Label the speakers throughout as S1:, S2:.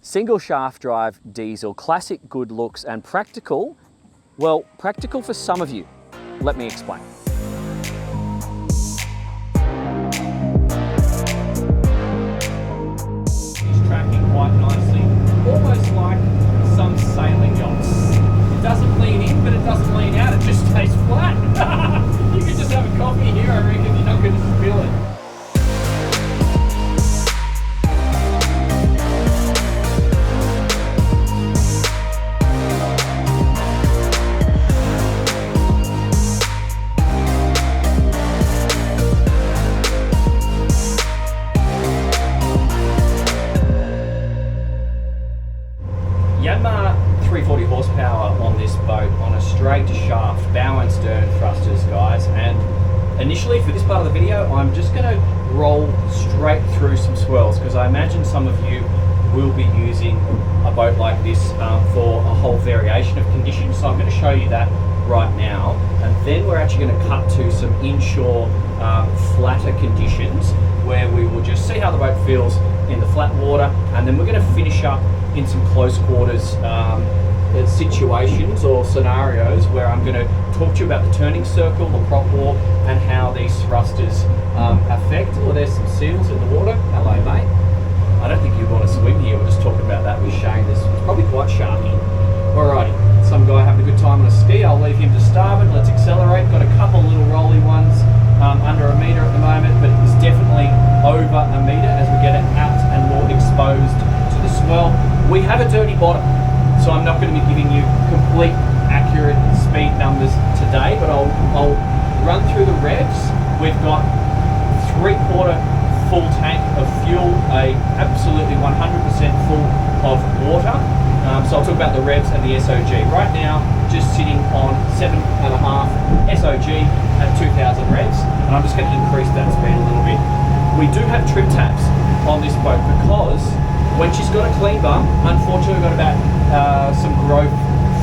S1: Single shaft drive diesel, classic good looks and practical. Well, practical for some of you. Let me explain. It's tracking quite nicely, almost like some sailing yachts. It doesn't lean in, but it doesn't lean out, it just stays flat. You could just have a coffee here, I reckon you're not going to spill it. Yamaha 340 horsepower on this boat on a straight shaft, bow and stern thrusters, guys. And initially for this part of the video, I'm just going to roll straight through some swells because I imagine some of you will be using a boat like this for a whole variation of conditions. So I'm going to show you that right now, and then we're actually going to cut to some inshore flatter conditions where we will just see how the boat feels in the flat water, and then we're going to finish up in some close quarters situations or scenarios where I'm going to talk to you about the turning circle, the prop walk, and how these thrusters affect. Oh, there's some seals in the water. Hello, mate. I don't think you'd want to swim here. We're just talking about that with Shane. It's probably quite sharky. Alrighty, some guy having a good time on a ski. I'll leave him to starboard. Let's accelerate. Got a couple little rolly ones under a metre at the moment, but it's definitely over a metre as we get it out and more exposed to the swell. We have a dirty bottom, so I'm not going to be giving you complete accurate speed numbers today, but I'll run through the revs. We've got 3/4 full tank of fuel, a absolutely 100% full of water. So I'll talk about the revs and the SOG. Right now, just sitting on 7.5 SOG at 2,000 revs, and I'm just going to increase that speed a little bit. We do have trim tabs on this boat because when she's got a clean bum, unfortunately we've got about some growth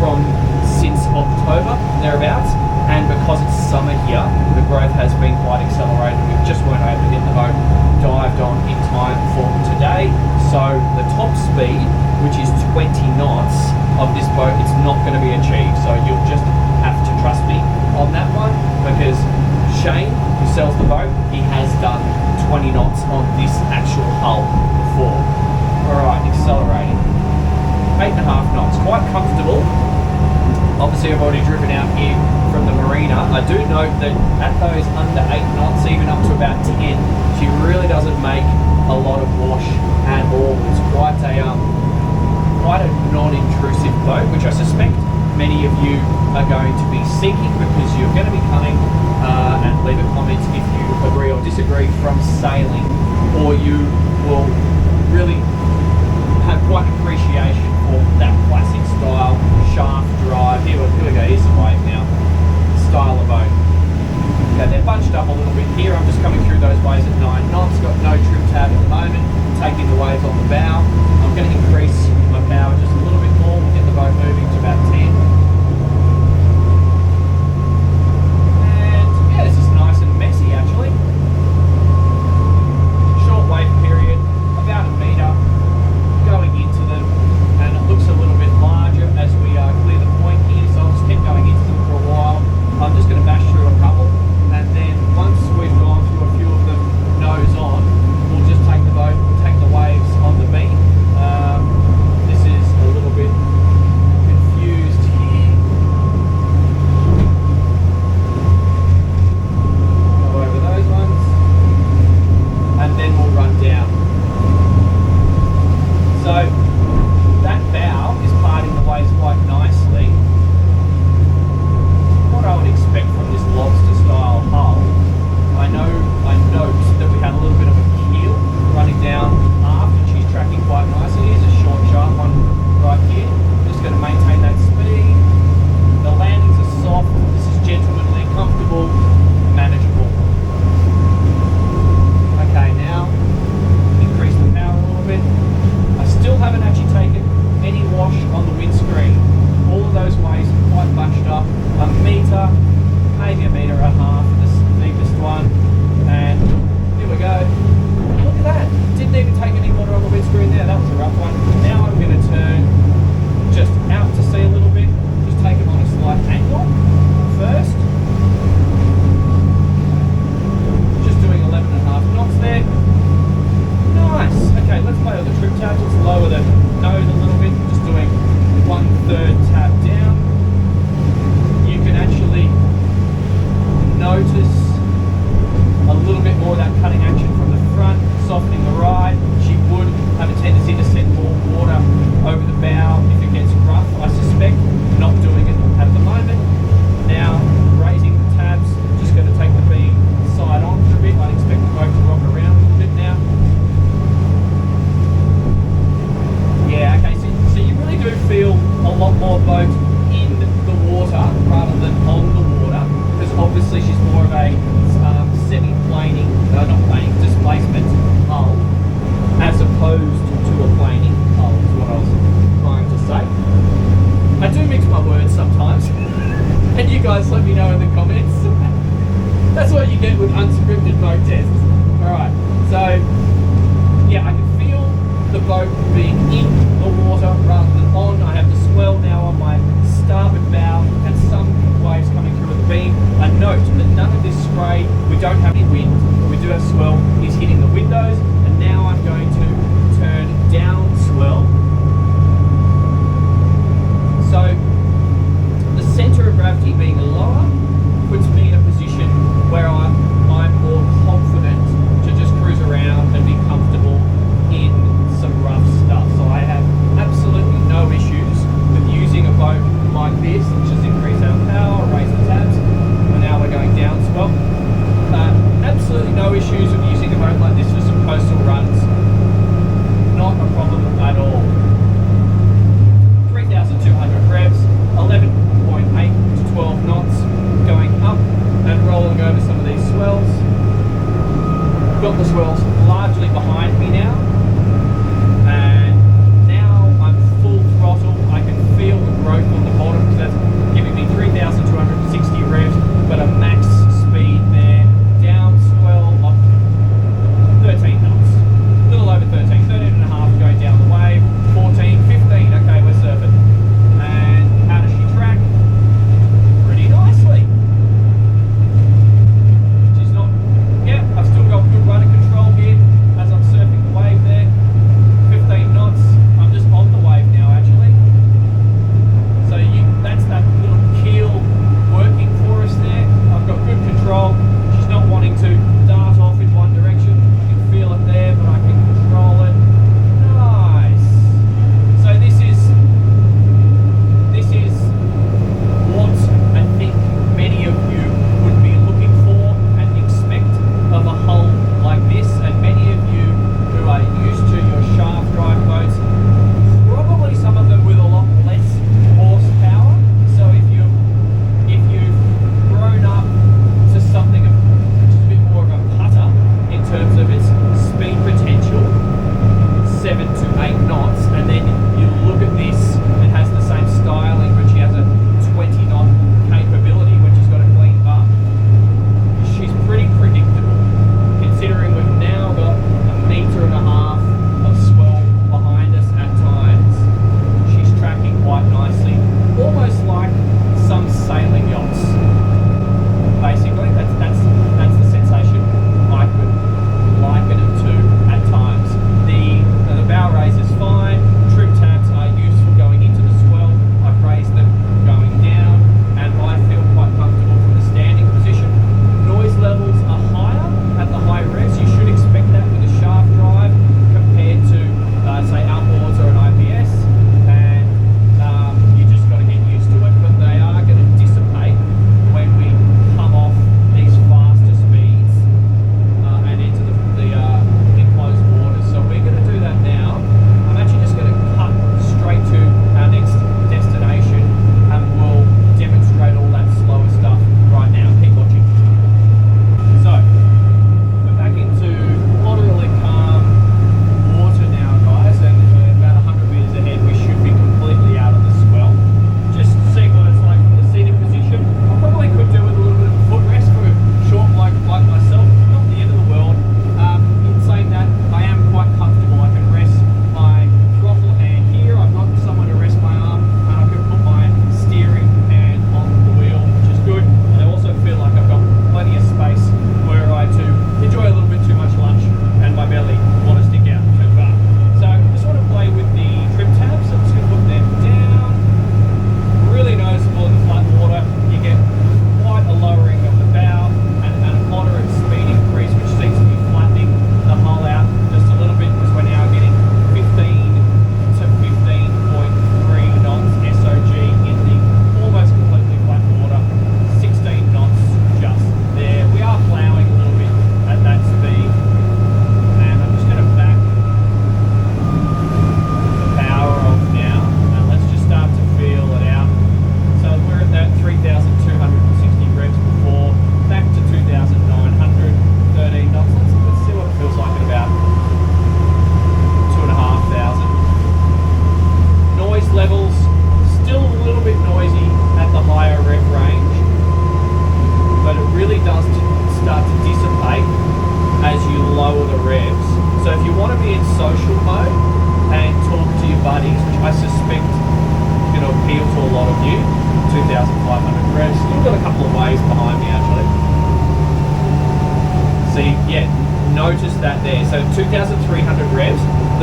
S1: from since October, thereabouts, and because it's summer here, the growth has been quite accelerated. We just weren't able to get the boat dived on in time for today. So the top speed, which is 20 knots of this boat, it's not going to be achieved. So you'll just have to trust me on that one, because Shane, who sells the boat, he has done 20 knots on this actual hull before. Alright, accelerating. 8.5 knots, quite comfortable. Obviously I've already driven out here from the marina. I do note that at those under 8 knots, even up to about 10, she really doesn't make a lot of wash at all. It's quite a non-intrusive boat, which I suspect many of you are going to be seeking, because you're going to be coming and leave a comment if you agree or disagree from sailing, or you will really have quite an appreciation for that classic style shaft drive. Here we go, here's some wave now. Style of boat. Okay, they're bunched up a little bit here. I'm just coming through those waves at 9 knots. Got no trim tab at the moment. Taking the waves on the bow. I'm going to increase my power just a little bit more. We'll get the boat moving to about 10. And yeah, this is nice and messy actually. Short wave period, about a metre going into them, and it looks a little bit larger as we clear the point here, so I'll just keep going into them for a while. I'm just going to bash through a couple, and then once we've gone through a few of them nose on, we'll just take the boat, take the waves on the beam, boat in the water rather than on the water, because obviously she's more of a semi-planing, not planing, displacement hull, as opposed to a planing hull, is what I was trying to say. I do mix my words sometimes, and you guys let me know in the comments. That's what you get with unscripted boat tests. Alright, so yeah, I can feel the boat being in the water rather than on. I have the swell now on my starboard bow and some waves coming through the beam. A note that none of this spray, we don't have any wind, but we do have swell, is hitting the windows. And now I'm going to turn down swell. So the centre of gravity being lower puts me in a position where I'm more confident to just cruise around and be comfortable in some rough stuff. So I have absolutely no issues with using a boat like this. Let's just increase our power, raise the tabs, and now we're going down swell. Absolutely no issues with using a boat like this for some coastal runs.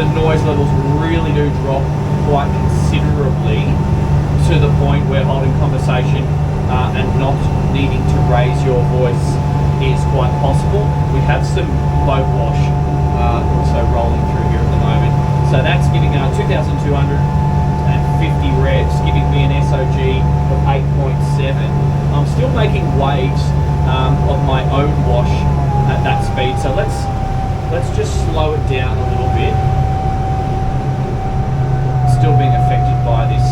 S1: the noise levels really do drop quite considerably to the point where holding conversation and not needing to raise your voice is quite possible. We have some boat wash also rolling through here at the moment. So that's giving 2,250 revs, giving me an SOG of 8.7. I'm still making waves of my own wash at that speed. So let's just slow it down a little bit. Still being affected by this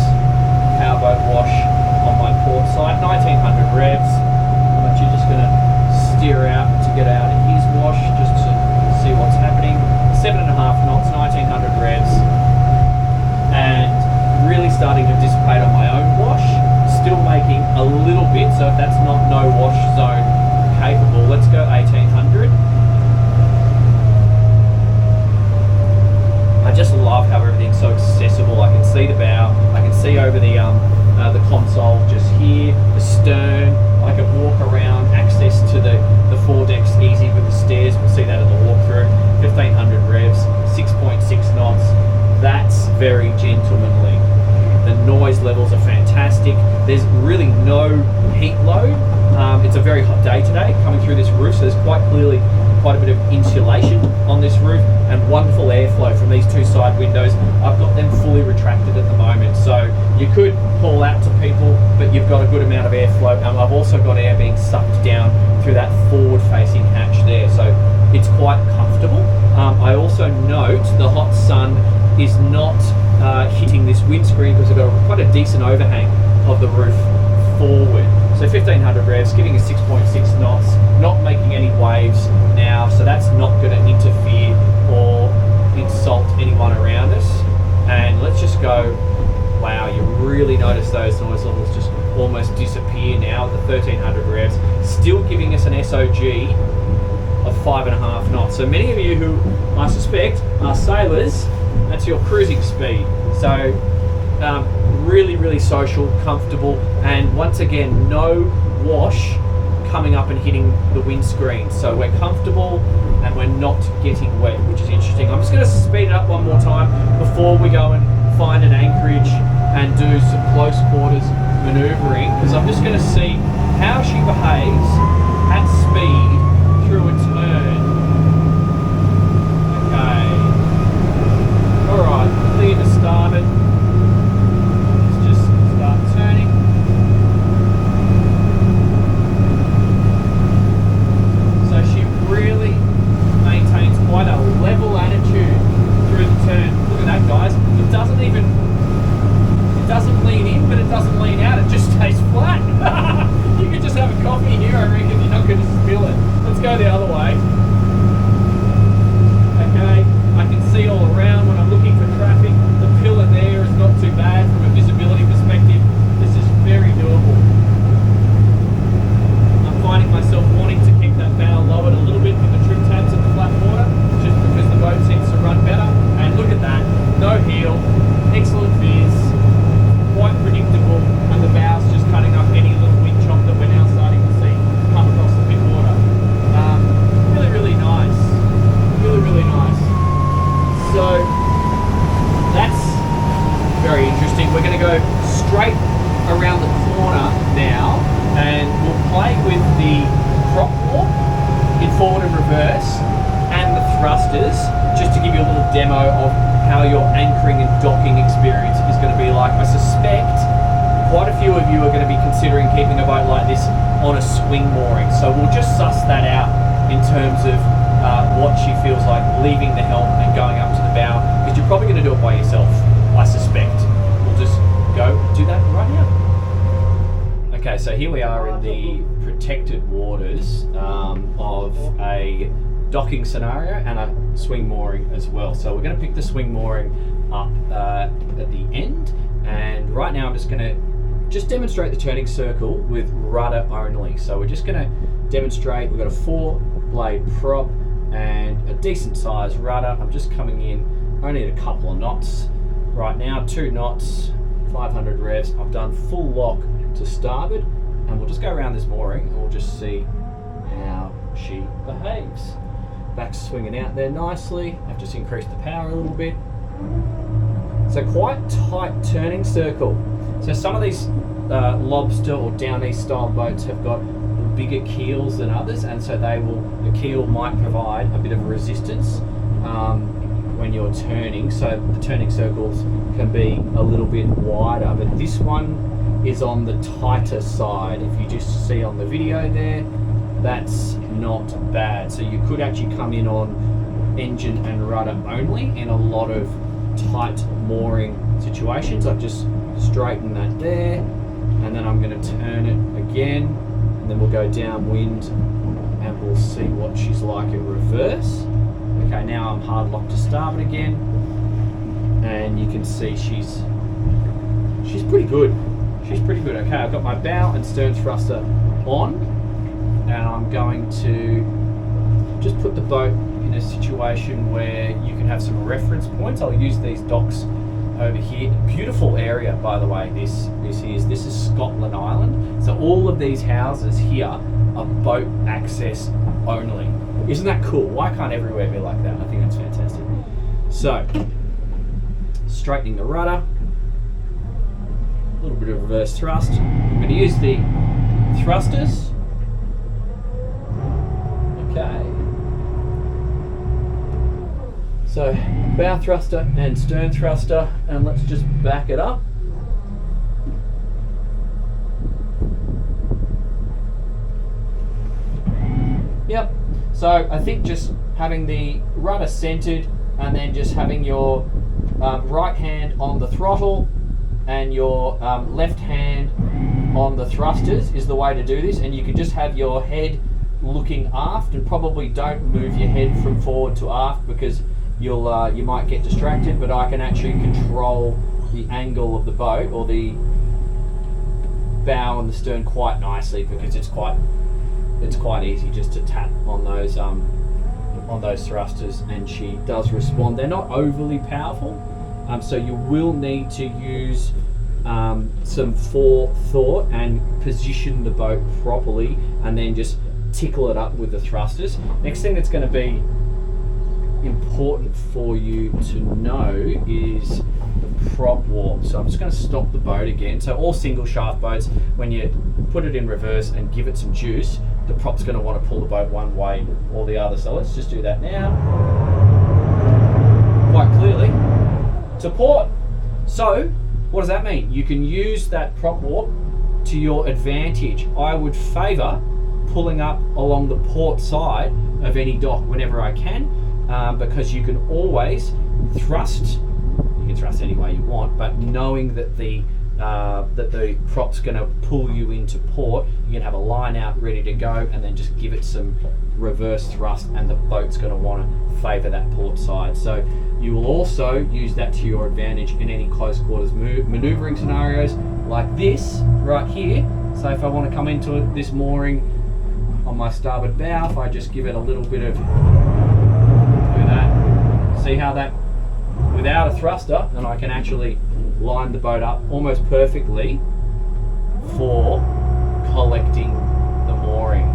S1: powerboat wash on my port side. 1900 revs. I'm actually just going to steer out to get out of his wash just to see what's happening. 7.5 knots, 1900 revs, and really starting to dissipate on my own wash. Still making a little bit, so if that's not no wash zone capable, let's go 1800. I just love how everything's so accessible. I can see the bow, I can see over the console just here, the stern. I can walk around, access to the foredecks easy with the stairs. We'll see that in the walkthrough. 1500 revs, 6.6 knots. That's very gentlemanly. The noise levels are fantastic. There's really no heat load. It's a very hot day today coming through this roof, so there's quite clearly quite a bit of insulation on this roof and wonderful airflow from these two side windows. I've got them fully retracted at the moment, so you could call out to people, but you've got a good amount of airflow. I've also got air being sucked down through that forward facing hatch there, so it's quite comfortable. I also note the hot sun is not hitting this windscreen because we've got quite a decent overhang of the roof forward. So 1500 revs, giving us 6.6 knots, not making any waves now, so that's not going to interfere or insult anyone around us. And let's just go, wow, you really notice those noise levels just almost disappear now at the 1300 revs, still giving us an SOG of 5.5 knots. So many of you who I suspect are sailors, that's your cruising speed. So really, really social, comfortable, and once again, no wash coming up and hitting the windscreen. So we're comfortable and we're not getting wet, which is interesting. I'm just going to speed it up one more time before we go and find an anchorage and do some close quarters maneuvering, because I'm just going to see how she behaves at speed through a turn. Okay. Alright, clear to starboard. Turning. So she really maintains quite a level attitude through the turn. Look at that, guys. It doesn't lean in, but it doesn't lean out. It just stays flat. You could just have a coffee here, I reckon. You're not going to spill it. Let's go the other way. Okay, I can see all around when I'm looking for traffic. The pillar there is not too bad from a visibility perspective. This is very doable. I'm finding myself wanting to keep that bow lowered a little bit with the trim tabs at the flat water, just because the boat seems to run better. And look at that, no heel, excellent fizz, quite predictable, and the bow's just cutting up any little wind chop that we're now starting to see come across the big water. Really, really nice. Really, really nice. So that's very interesting. We're going to go straight around the corner now, and we'll play with the prop walk in forward and reverse and the thrusters, just to give you a little demo of how your anchoring and docking experience is going to be like. I suspect quite a few of you are going to be considering keeping a boat like this on a swing mooring, so we'll just suss that out in terms of what she feels like leaving the helm and going up to the bow, because you're probably going to do it by yourself, I suspect. We'll just go do that right now. Okay, so here we are in the protected waters of a docking scenario and a swing mooring as well. So we're going to pick the swing mooring up at the end, and right now I'm just going to demonstrate the turning circle with rudder only. So we're just going to demonstrate. We've got a 4-blade prop and a decent sized rudder. I'm just coming in only at a couple of knots right now, 2 knots, 500 revs. I've done full lock to starboard, and we'll just go around this mooring and we'll just see how she behaves. Back's swinging out there nicely. I've just increased the power a little bit. So quite tight turning circle. So some of these lobster or down east style boats have got bigger keels than others, and so the keel might provide a bit of resistance when you're turning, so the turning circles can be a little bit wider, but this one is on the tighter side. If you just see on the video there, that's not bad. So you could actually come in on engine and rudder only in a lot of tight mooring situations. I've just straightened that there, and then I'm going to turn it again, and then we'll go downwind and we'll see what she's like in reverse. Okay, now I'm hard locked to starboard again, and you can see she's pretty good. She's pretty good. Okay, I've got my bow and stern thruster on, and I'm going to just put the boat in a situation where you can have some reference points. I'll use these docks over here. Beautiful area, by the way. This is Scotland Island. So all of these houses here are boat access only. Isn't that cool? Why can't everywhere be like that? I think that's fantastic. So, straightening the rudder, a little bit of reverse thrust. I'm going to use the thrusters. Okay. So, bow thruster and stern thruster, and let's just back it up. Yep. So I think just having the rudder centered and then just having your right hand on the throttle and your left hand on the thrusters is the way to do this. And you can just have your head looking aft, and probably don't move your head from forward to aft because you might get distracted, but I can actually control the angle of the boat or the bow and the stern quite nicely, because it's quite easy just to tap on those thrusters, and she does respond. They're not overly powerful, so you will need to use some forethought and position the boat properly, and then just tickle it up with the thrusters. Next thing that's going to be important for you to know is the prop warp. So I'm just going to stop the boat again. So all single shaft boats, when you put it in reverse and give it some juice, the prop's going to want to pull the boat one way or the other. So let's just do that now, quite clearly, to port. So what does that mean? You can use that prop warp to your advantage. I would favour pulling up along the port side of any dock whenever I can, because you can always thrust. You can thrust any way you want, but knowing that the prop's going to pull you into port, you can have a line out ready to go, and then just give it some reverse thrust, and the boat's going to want to favour that port side. So you will also use that to your advantage in any close quarters manoeuvring scenarios like this right here. So if I want to come into this mooring on my starboard bow, if I just give it a little bit of, do that, see how that, without a thruster, and I can actually line the boat up almost perfectly for collecting the mooring.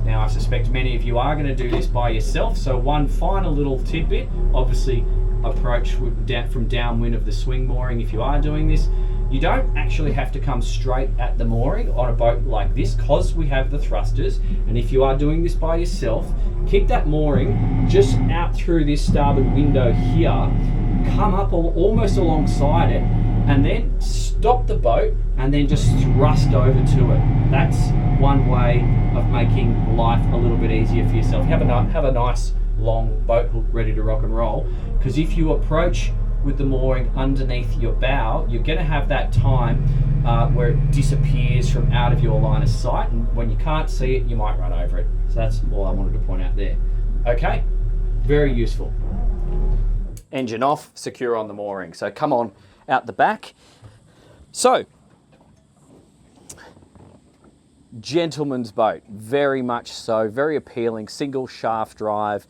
S1: Now I suspect many of you are going to do this by yourself, so one final little tidbit, obviously approach from downwind of the swing mooring. If you are doing this, you don't actually have to come straight at the mooring on a boat like this, because we have the thrusters. And if you are doing this by yourself, keep that mooring just out through this starboard window here, come up almost alongside it, and then stop the boat and then just thrust over to it. That's one way of making life a little bit easier for yourself. Have a nice long boat hook ready to rock and roll, because if you approach with the mooring underneath your bow, you're going to have that time where it disappears from out of your line of sight, and when you can't see it, you might run over it. So that's all I wanted to point out there. Okay, very useful. Engine off, secure on the mooring. So come on out the back. So, gentleman's boat, very much so, very appealing, single shaft drive,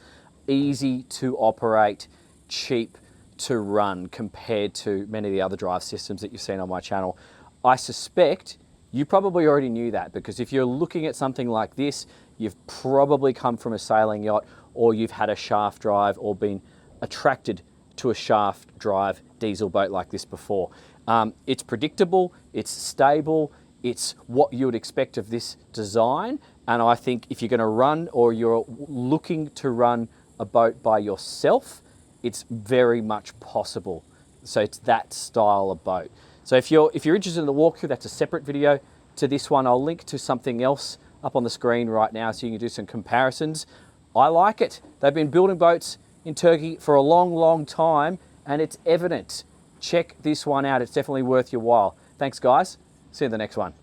S1: easy to operate, cheap to run compared to many of the other drive systems that you've seen on my channel. I suspect you probably already knew that, because if you're looking at something like this, you've probably come from a sailing yacht
S2: or you've had a shaft drive or been attracted to a shaft drive diesel boat like this before. It's predictable, it's stable, it's what you would expect of this design, and I think if you're going to run or you're looking to run a boat by yourself, it's very much possible. So it's that style of boat. So if you're interested in the walkthrough, that's a separate video to this one. I'll link to something else up on the screen right now so you can do some comparisons. I like it. They've been building boats in Turkey for a long, long time, and it's evident. Check this one out. It's definitely worth your while. Thanks, guys. See you in the next one.